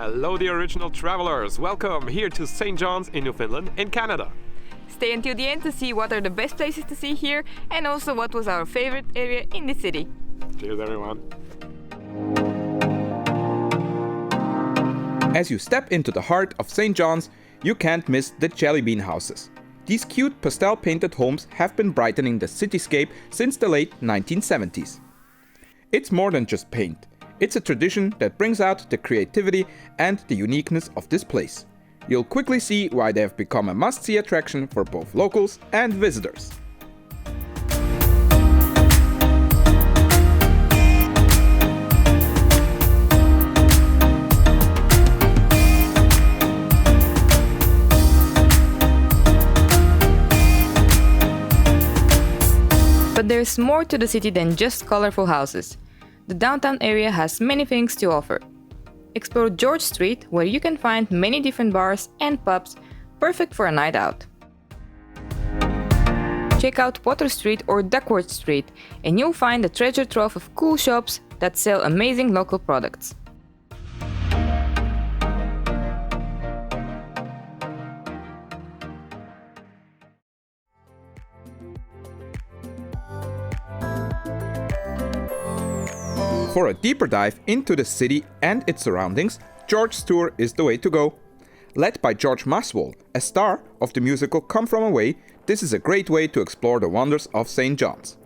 Hello, the original travelers! Welcome here to St. John's in Newfoundland in Canada. Stay until the end to see what are the best places to see here and also what was our favorite area in the city. Cheers, everyone! As you step into the heart of St. John's, you can't miss the Jellybean Houses. These cute pastel-painted homes have been brightening the cityscape since the late 1970s. It's more than just paint. It's a tradition that brings out the creativity and the uniqueness of this place. You'll quickly see why they have become a must-see attraction for both locals and visitors. But there's more to the city than just colorful houses. The downtown area has many things to offer. Explore George Street, where you can find many different bars and pubs, perfect for a night out. Check out Water Street or Duckworth Street, and you'll find a treasure trove of cool shops that sell amazing local products. For a deeper dive into the city and its surroundings, George's Tour is the way to go. Led by George Maswell, a star of the musical Come From Away, this is a great way to explore the wonders of St. John's.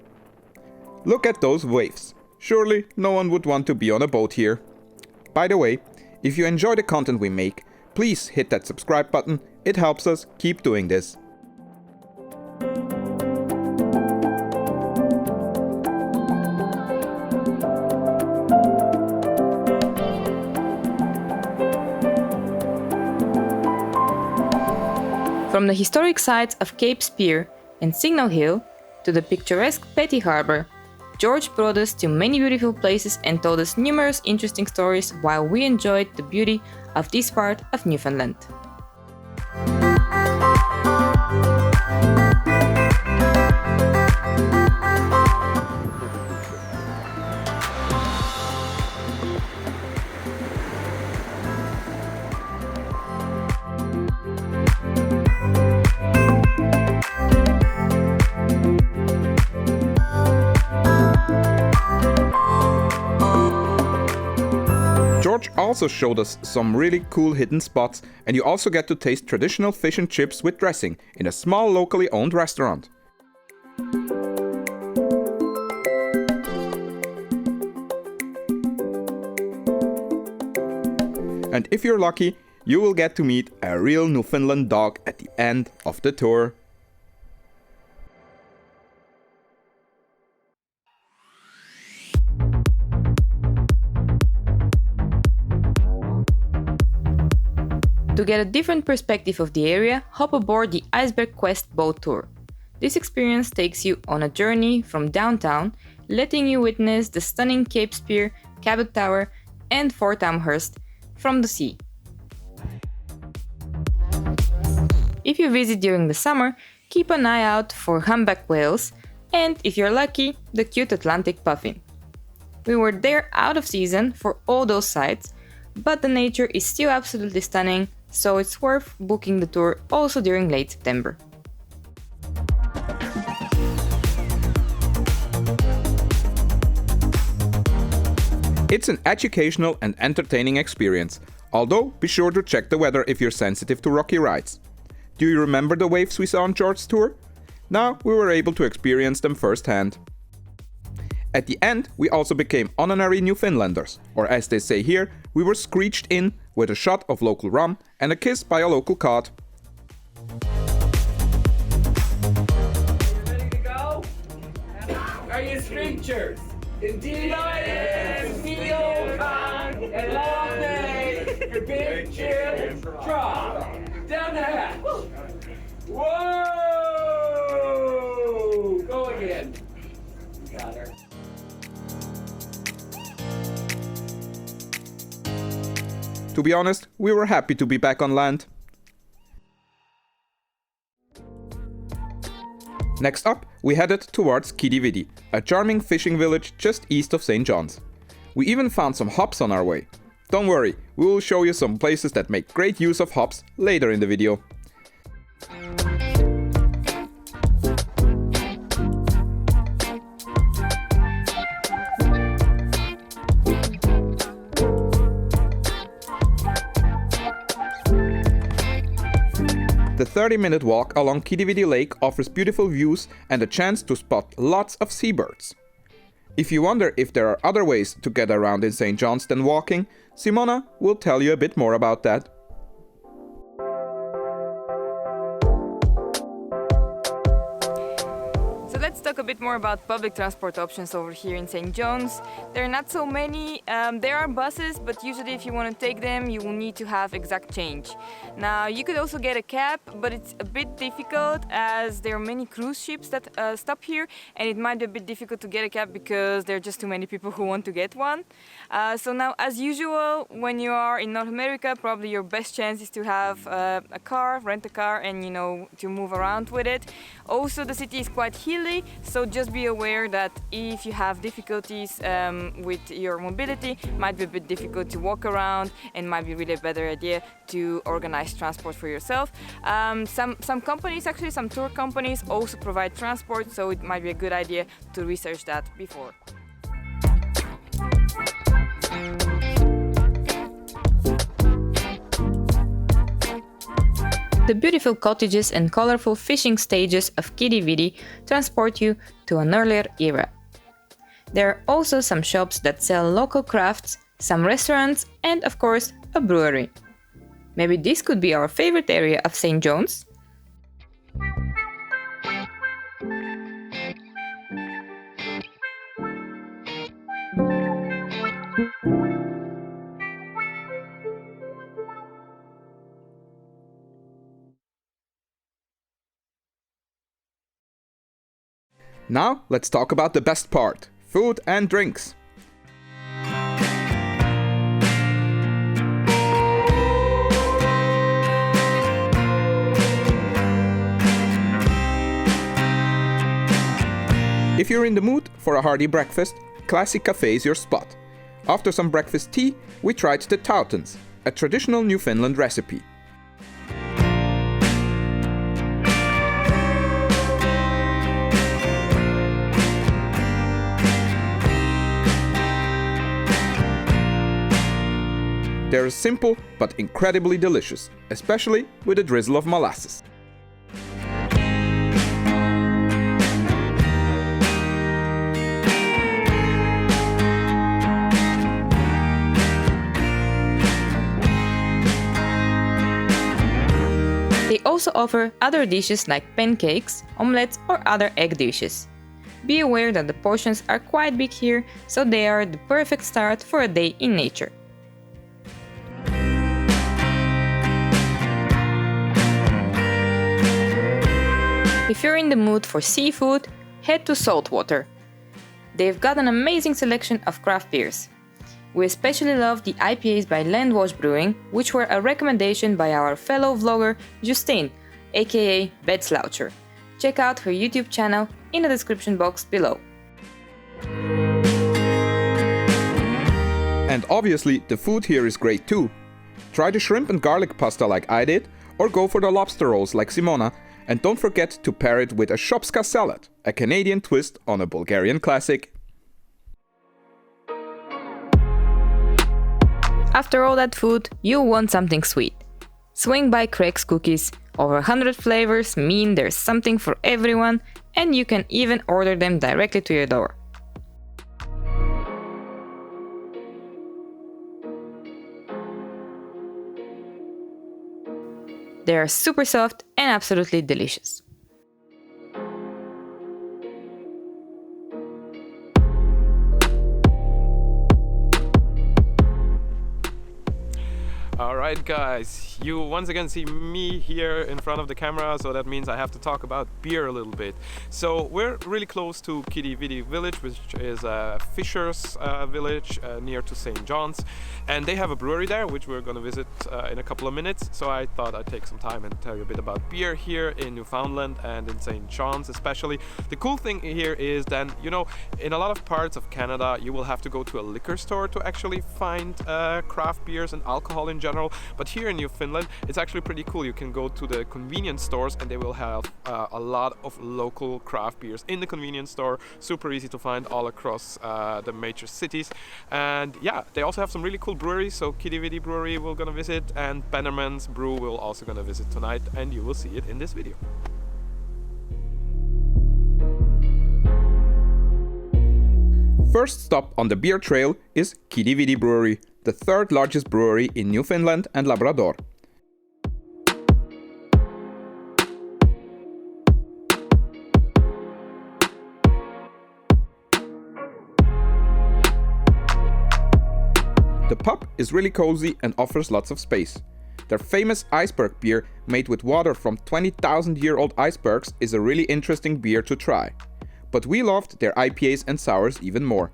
Look at those waves. Surely no one would want to be on a boat here. By the way, if you enjoy the content we make, please hit that subscribe button. It helps us keep doing this. From the historic sites of Cape Spear and Signal Hill to the picturesque Petty Harbour, George brought us to many beautiful places and told us numerous interesting stories while we enjoyed the beauty of this part of Newfoundland. George also showed us some really cool hidden spots, and you also get to taste traditional fish and chips with dressing in a small locally owned restaurant. And if you're lucky, you will get to meet a real Newfoundland dog at the end of the tour. To get a different perspective of the area, hop aboard the Iceberg Quest boat tour. This experience takes you on a journey from downtown, letting you witness the stunning Cape Spear, Cabot Tower, and Fort Amherst from the sea. If you visit during the summer, keep an eye out for humpback whales, and if you're lucky, the cute Atlantic puffin. We were there out of season for all those sites, but the nature is still absolutely stunning, so it's worth booking the tour also during late September. It's an educational and entertaining experience, although be sure to check the weather if you're sensitive to rocky rides. Do you remember the waves we saw on George's tour? Now we were able to experience them firsthand. At the end, we also became honorary Newfoundlanders, or as they say here, we were screeched in with a shot of local rum and a kiss by a local cod. Ready to go? Are you screechers? Indeed I am, Theo Khan, and long day, your big chip drop. Down the hatch. Whoa! Go again. Got her. To be honest, we were happy to be back on land. Next up, we headed towards Quidi, a charming fishing village just east of St. John's. We even found some hops on our way. Don't worry, We will show you some places that make great use of hops later in the video. The 30-minute walk along Quidi Lake offers beautiful views and a chance to spot lots of seabirds. If you wonder if there are other ways to get around in St. John's than walking, Simona will tell you a bit more about that. So let's talk a bit more about public transport options over here in St. John's. There are not so many. There are buses, but usually if you want to take them, you will need to have exact change. Now, you could also get a cab, but it's a bit difficult as there are many cruise ships that stop here, and it might be a bit difficult to get a cab because there are just too many people who want to get one. So now, as usual, when you are in North America, probably your best chance is to have a car, rent a car, and to move around with it. Also, the city is quite hilly, so just be aware that if you have difficulties with your mobility, it might be a bit difficult to walk around, and might be really a better idea to organize transport for yourself. Some companies, actually some tour companies, also provide transport, so it might be a good idea to research that before. The beautiful cottages and colorful fishing stages of Vidi transport you to an earlier era. There are also some shops that sell local crafts, some restaurants, and of course, a brewery. Maybe this could be our favorite area of St. John's? Now, let's talk about the best part, food and drinks. If you're in the mood for a hearty breakfast, Classic Cafe is your spot. After some breakfast tea, we tried the Tautens, a traditional Newfoundland recipe. They're simple but incredibly delicious, especially with a drizzle of molasses. They also offer other dishes like pancakes, omelets, or other egg dishes. Be aware that the portions are quite big here, so they are the perfect start for a day in nature. If you're in the mood for seafood, head to Saltwater. They've got an amazing selection of craft beers. We especially love the IPAs by Landwash Brewing, which were a recommendation by our fellow vlogger Justine, aka Bed Sloucher. Check out her YouTube channel in the description box below. And obviously, the food here is great too. Try the shrimp and garlic pasta like I did, or go for the lobster rolls like Simona, and don't forget to pair it with a shopska salad, a Canadian twist on a Bulgarian classic. After all that food, you'll want something sweet. Swing by Craig's Cookies. Over 100 flavors mean there's something for everyone, and you can even order them directly to your door. They are super soft and absolutely delicious. Alright guys, you once again see me here in front of the camera, so that means I have to talk about beer a little bit. So we're really close to Quidi Vidi village, which is a fisher's village near to St. John's, and they have a brewery there which we're gonna visit in a couple of minutes. So I thought I'd take some time and tell you a bit about beer here in Newfoundland and in St. John's especially. The cool thing here is then, you know, in a lot of parts of Canada you will have to go to a liquor store to actually find craft beers and alcohol in general, but here in Newfoundland it's actually pretty cool. You can go to the convenience stores and they will have a lot of local craft beers in the convenience store, super easy to find all across the major cities. And yeah, they also have some really cool breweries, so Quidi Vidi Brewery we're gonna visit, and Bannerman's Brew we're also gonna visit tonight, and you will see it in this video. First stop on the beer trail is Quidi Vidi Brewery, the third largest brewery in Newfoundland and Labrador. The pub is really cozy and offers lots of space. Their famous Iceberg beer, made with water from 20,000-year-old icebergs, is a really interesting beer to try. But we loved their IPAs and sours even more.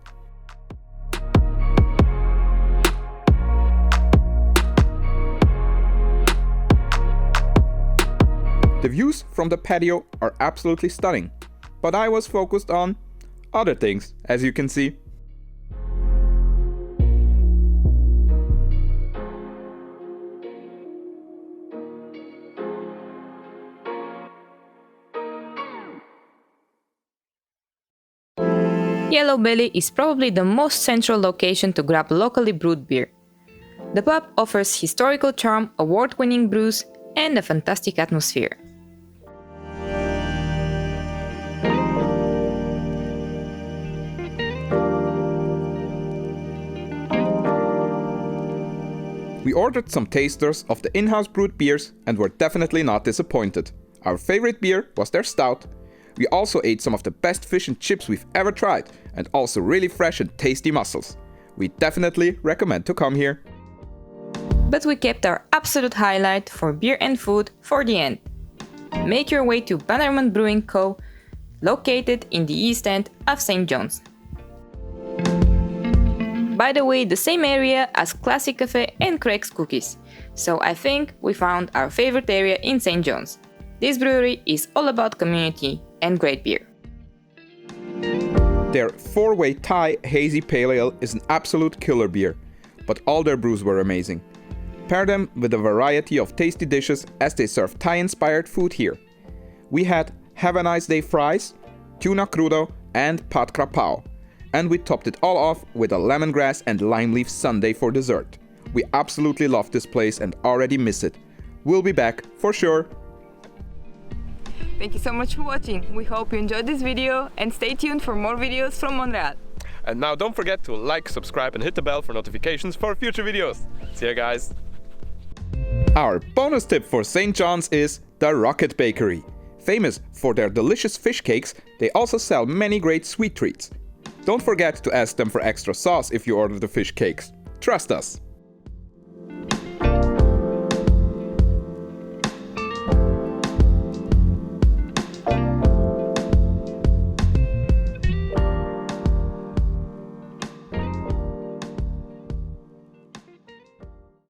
The views from the patio are absolutely stunning, but I was focused on other things, as you can see. Yellowbelly is probably the most central location to grab locally brewed beer. The pub offers historical charm, award-winning brews, and a fantastic atmosphere. We ordered some tasters of the in-house brewed beers and were definitely not disappointed. Our favorite beer was their stout. We also ate some of the best fish and chips we've ever tried, and also really fresh and tasty mussels. We definitely recommend to come here. But we kept our absolute highlight for beer and food for the end. Make your way to Bannerman Brewing Co, located in the east end of St. John's. By the way, the same area as Classic Cafe and Craig's Cookies, so I think we found our favorite area in St. John's. This brewery is all about community and great beer. Their 4-way Thai Hazy Pale Ale is an absolute killer beer, but all their brews were amazing. Pair them with a variety of tasty dishes as they serve Thai-inspired food here. We had Have a Nice Day fries, tuna crudo, and pat krapao. And we topped it all off with a lemongrass and lime leaf sundae for dessert. We absolutely love this place and already miss it. We'll be back for sure. Thank you so much for watching. We hope you enjoyed this video and stay tuned for more videos from Montreal. And now don't forget to like, subscribe and hit the bell for notifications for future videos. See ya guys! Our bonus tip for St. John's is the Rocket Bakery. Famous for their delicious fish cakes, they also sell many great sweet treats. Don't forget to ask them for extra sauce if you order the fish cakes. Trust us!